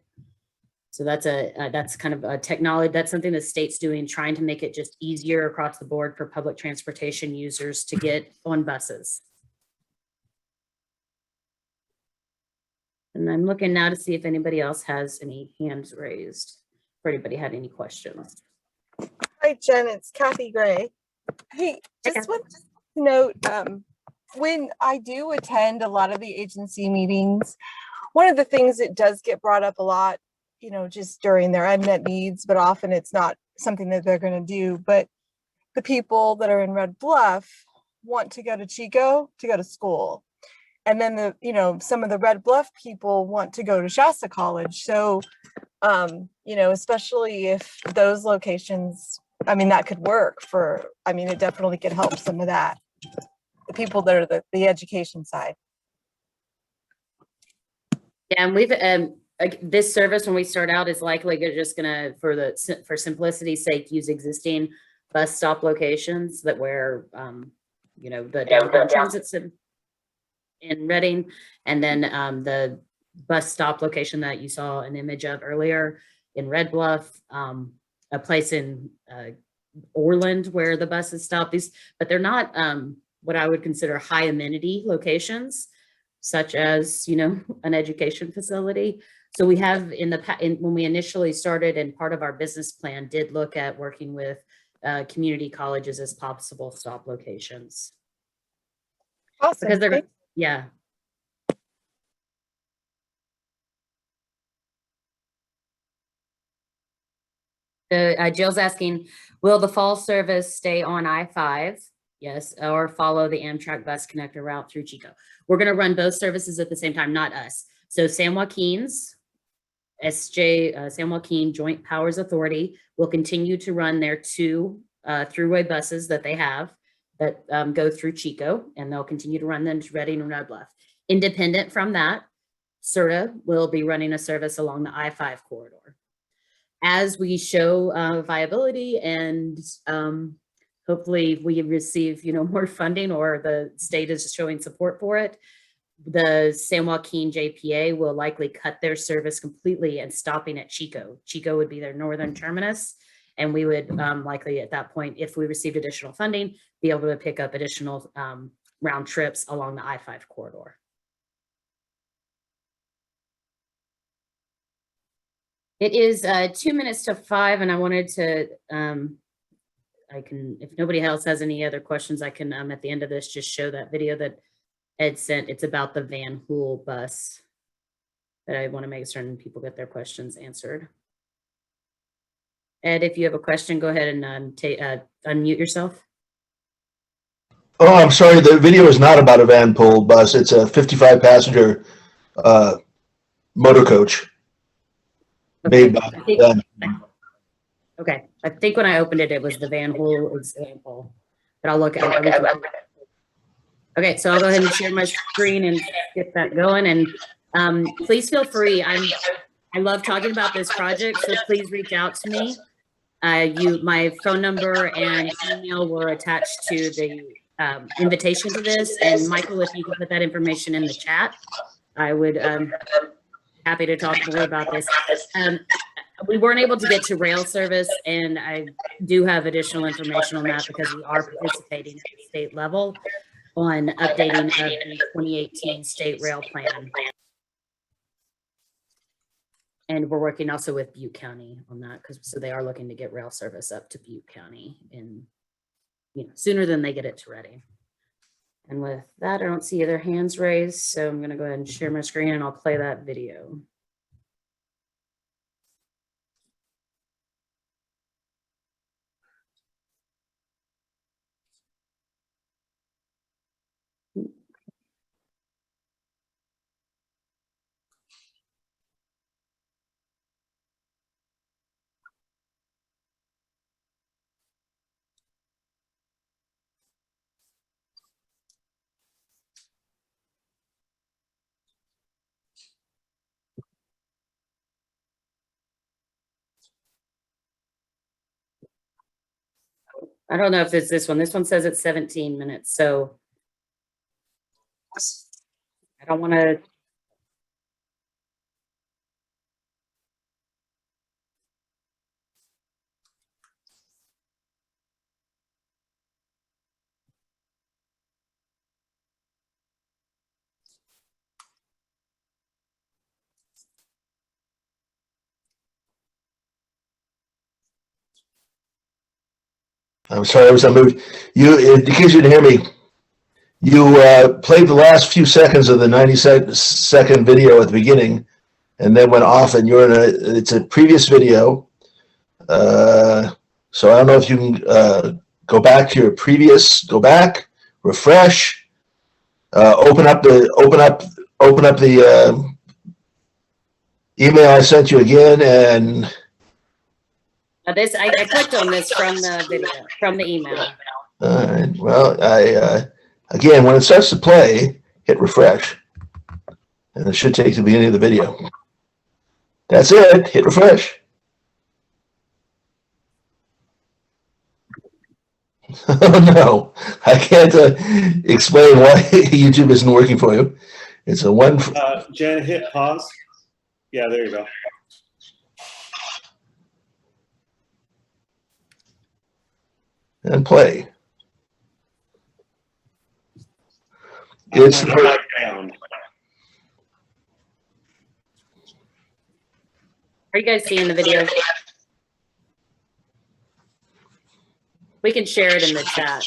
So that's kind of a technology. That's something the state's doing, trying to make it just easier across the board for public transportation users to get on buses. And I'm looking now to see if anybody else has any hands raised, or anybody had any questions. Hi, Jen, it's Kathy Gray. Hey, just want to note, when I do attend a lot of the agency meetings, one of the things that does get brought up a lot, just during their unmet needs, but often it's not something that they're going to do. But the people that are in Red Bluff want to go to Chico to go to school. And then some of the Red Bluff people want to go to Shasta College. So, especially if those locations, that could work for, it definitely could help some of that. The people that are the education side. Yeah, and we've this service when we start out is likely just gonna for simplicity's sake use existing bus stop locations that where the downtown transit's in Reading, and then the bus stop location that you saw an image of earlier in Red Bluff, a place in Orland where the buses stop. But they're not what I would consider high amenity locations, such as an education facility. So we have when we initially started, and part of our business plan did look at working with community colleges as possible stop locations. Awesome. Because they're yeah. Jill's asking, will the fall service stay on I-5? Yes, or follow the Amtrak bus connector route through Chico. We're going to run both services at the same time, not us. So San Joaquin's San Joaquin Joint Powers Authority will continue to run their 2 throughway buses that they have that go through Chico, and they'll continue to run them to Reading and Red Bluff. Independent from that, SRTA will be running a service along the I-5 corridor. As we show viability and hopefully we receive more funding, or the state is showing support for it, the San Joaquin JPA will likely cut their service completely and stopping at Chico. Chico would be their northern terminus, and we would likely at that point, if we received additional funding, be able to pick up additional round trips along the I-5 corridor. It is 2 minutes to 5, and I wanted to, if nobody else has any other questions, I can, at the end of this, just show that video that Ed sent. It's about the Van Hool bus that I want to make certain people get their questions answered. Ed, if you have a question, go ahead and unmute yourself. Oh, I'm sorry. The video is not about a Van Hool bus. It's a 55 passenger motor coach. Okay. Made by Okay, I think when I opened it, it was the Van Hool example, but I'll look at it. Okay, so I'll go ahead and share my screen and get that going. And please feel free. I love talking about this project, so please reach out to me. My phone number and email were attached to the invitation to this. And Michael, if you could put that information in the chat, I would happy to talk more about this. We weren't able to get to rail service, and I do have additional information on that because we are participating at the state level on updating of the 2018 state rail plan. And we're working also with Butte County on that, so they are looking to get rail service up to Butte County in sooner than they get it to Reading. And with that, I don't see other hands raised, so I'm going to go ahead and share my screen and I'll play that video. I don't know if it's this one. This one says it's 17 minutes, so I don't want to. I'm sorry, I was on mute. In case you didn't hear me, you played the last few seconds of the 90-second video at the beginning and then went off, and it's a previous video. So I don't know if you can go back to your previous, refresh, open up the email I sent you again, and I clicked on this from the video, from the email. all right. Well, again, when it starts to play, hit refresh, and it should take you to the beginning of the video. That's it. Hit refresh. Oh no, I can't explain why YouTube isn't working for you. It's a one. Jen, hit pause. Yeah, there you go. And play. It's Are you guys seeing the video? We can share it in the chat.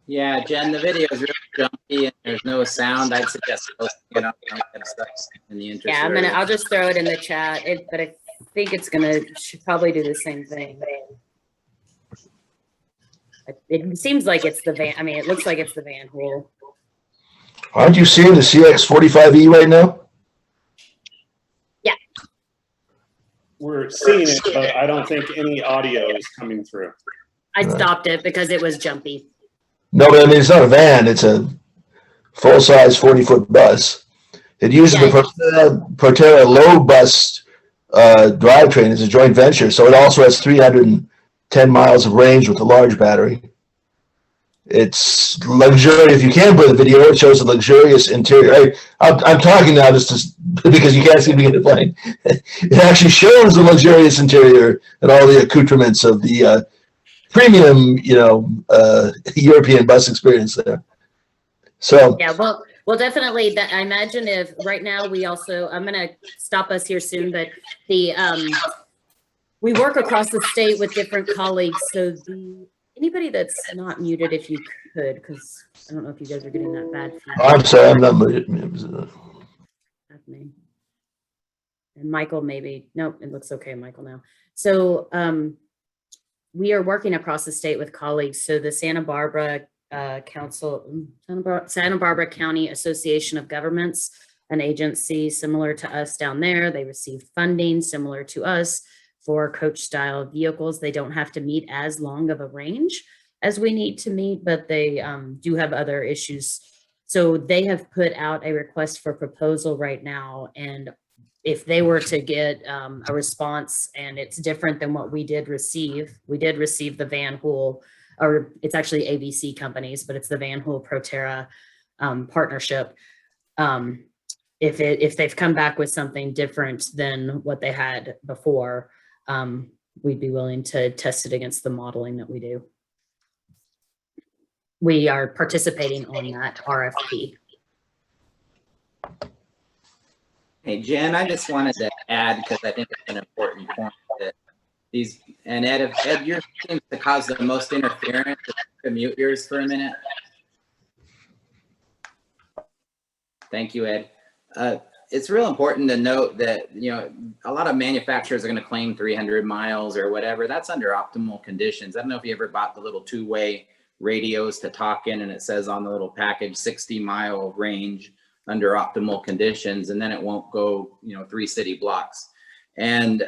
Yeah, Jen, the video is really jumpy and there's no sound. I'd suggest posting it on in the interest. Yeah, I'll just throw it in the chat. But I think it's should probably do the same thing. It seems like it's the van. I mean, it looks like it's the Van Hool. Aren't you seeing the CX-45E right now? Yeah. We're seeing it, but I don't think any audio is coming through. I stopped it because it was jumpy. No, but I mean, it's not a van. It's a full-size 40-foot bus. It uses the Proterra low bus drivetrain. It's a joint venture, so it also has 310 miles of range with a large battery. It's luxurious. If you can play the video, it shows a luxurious interior. I'm talking now just because you can't see me in the plane. It actually shows the luxurious interior and all the accoutrements of the premium, European bus experience there. So yeah, well, definitely. That I imagine if right now we also, I'm going to stop us here soon, but we work across the state with different colleagues. So anybody that's not muted, if you could, because I don't know if you guys are getting that bad feedback. I'm sorry, I'm not muted. That's me. And Michael, maybe. Nope, it looks okay, Michael, now. So we are working across the state with colleagues. So the Santa Barbara Santa Barbara County Association of Governments, an agency similar to us down there. They receive funding similar to us for coach style vehicles. They don't have to meet as long of a range as we need to meet, but they do have other issues. So they have put out a request for proposal right now. And if they were to get a response and it's different than what we did receive the Van Hool, or it's actually ABC companies, but it's the Van Hool Proterra partnership. If they've come back with something different than what they had before, we'd be willing to test it against the modeling that we do. We are participating on that RFP. Hey, Jen, I just wanted to add, because I think it's an important point, that these, and Ed, yours seems to cause the most interference. Mute yours for a minute. Thank you, Ed. It's real important to note that, a lot of manufacturers are going to claim 300 miles or whatever. That's under optimal conditions. I don't know if you ever bought the little two-way radios to talk in, and it says on the little package 60-mile range under optimal conditions, and then it won't go 3 city blocks. And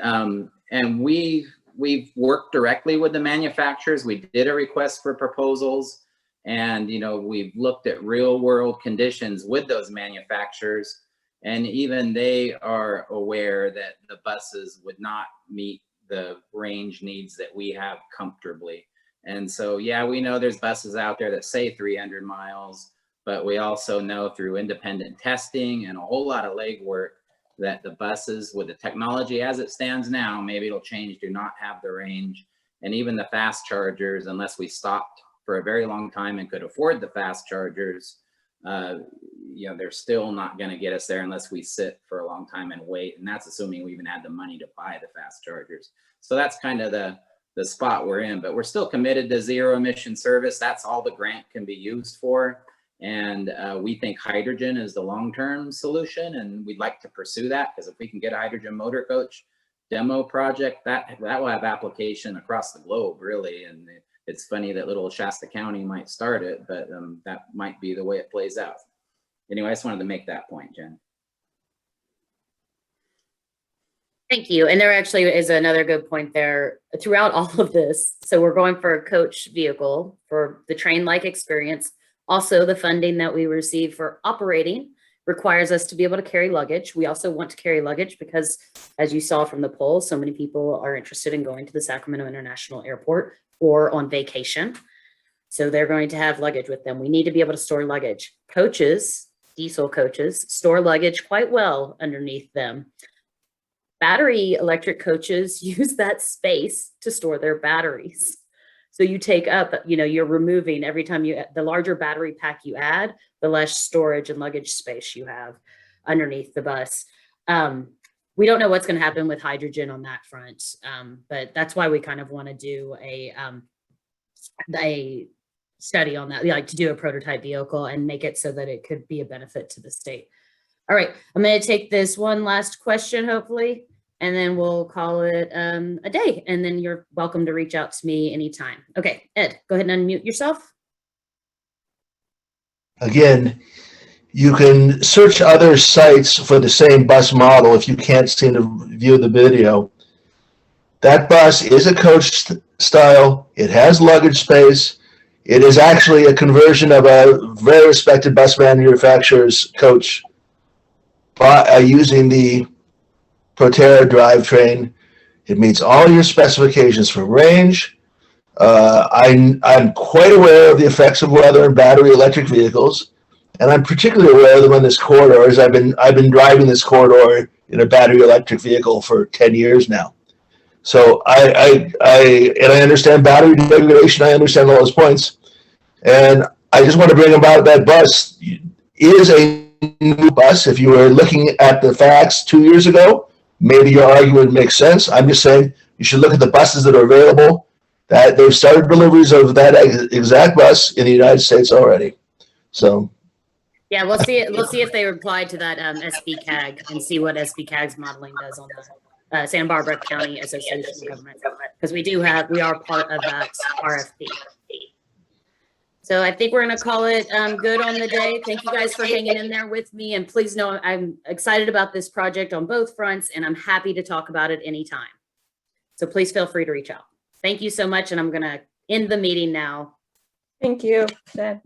we've worked directly with the manufacturers. We did a request for proposals, and we've looked at real world conditions with those manufacturers, and even they are aware that the buses would not meet the range needs that we have comfortably. And so, yeah, we know there's buses out there that say 300 miles, but we also know through independent testing and a whole lot of legwork that the buses with the technology as it stands now, maybe it'll change, do not have the range. And even the fast chargers, unless we stopped for a very long time and could afford the fast chargers, they're still not going to get us there unless we sit for a long time and wait. And that's assuming we even had the money to buy the fast chargers. So that's kind of the the spot we're in, but we're still committed to zero emission service. That's all the grant can be used for. And we think hydrogen is the long-term solution, and we'd like to pursue that, because if we can get a hydrogen motor coach demo project, that will have application across the globe, really. And it's funny that little Shasta County might start it, but that might be the way it plays out. Anyway, I just wanted to make that point, Jen. Thank you. And there actually is another good point there throughout all of this. So we're going for a coach vehicle for the train-like experience. Also, the funding that we receive for operating requires us to be able to carry luggage. We also want to carry luggage because, as you saw from the poll, so many people are interested in going to the Sacramento International Airport or on vacation. So they're going to have luggage with them. We need to be able to store luggage. Coaches, diesel coaches, store luggage quite well underneath them. Battery electric coaches use that space to store their batteries. So you take up, you're removing every time the larger battery pack you add, the less storage and luggage space you have underneath the bus. We don't know what's going to happen with hydrogen on that front, but that's why we kind of want to do a study on that, like to do a prototype vehicle and make it so that it could be a benefit to the state. All right, I'm going to take this one last question, hopefully, and then we'll call it a day. And then you're welcome to reach out to me anytime. Okay, Ed, go ahead and unmute yourself. Again, you can search other sites for the same bus model if you can't seem to view the video. That bus is a coach style. It has luggage space. It is actually a conversion of a very respected bus manufacturer's coach using the Proterra drivetrain. It meets all your specifications for range. I'm quite aware of the effects of weather in battery electric vehicles, and I'm particularly aware of them on this corridor, as I've been driving this corridor in a battery electric vehicle for 10 years now. So I understand battery degradation. I understand all those points, and I just want to bring about that bus is a new bus. If you were looking at the facts 2 years ago, maybe your argument makes sense. I'm just saying you should look at the buses that are available. That they've started deliveries of that exact bus in the United States already. So yeah, we'll see it. We'll see if they reply to that SBCAG and see what SBCAG's modeling does on the Santa Barbara County Association of Government, because we are part of that RFP. So I think we're going to call it good on the day. Thank you guys for hanging in there with me. And please know I'm excited about this project on both fronts, and I'm happy to talk about it anytime. So please feel free to reach out. Thank you so much. And I'm going to end the meeting now. Thank you, Jen.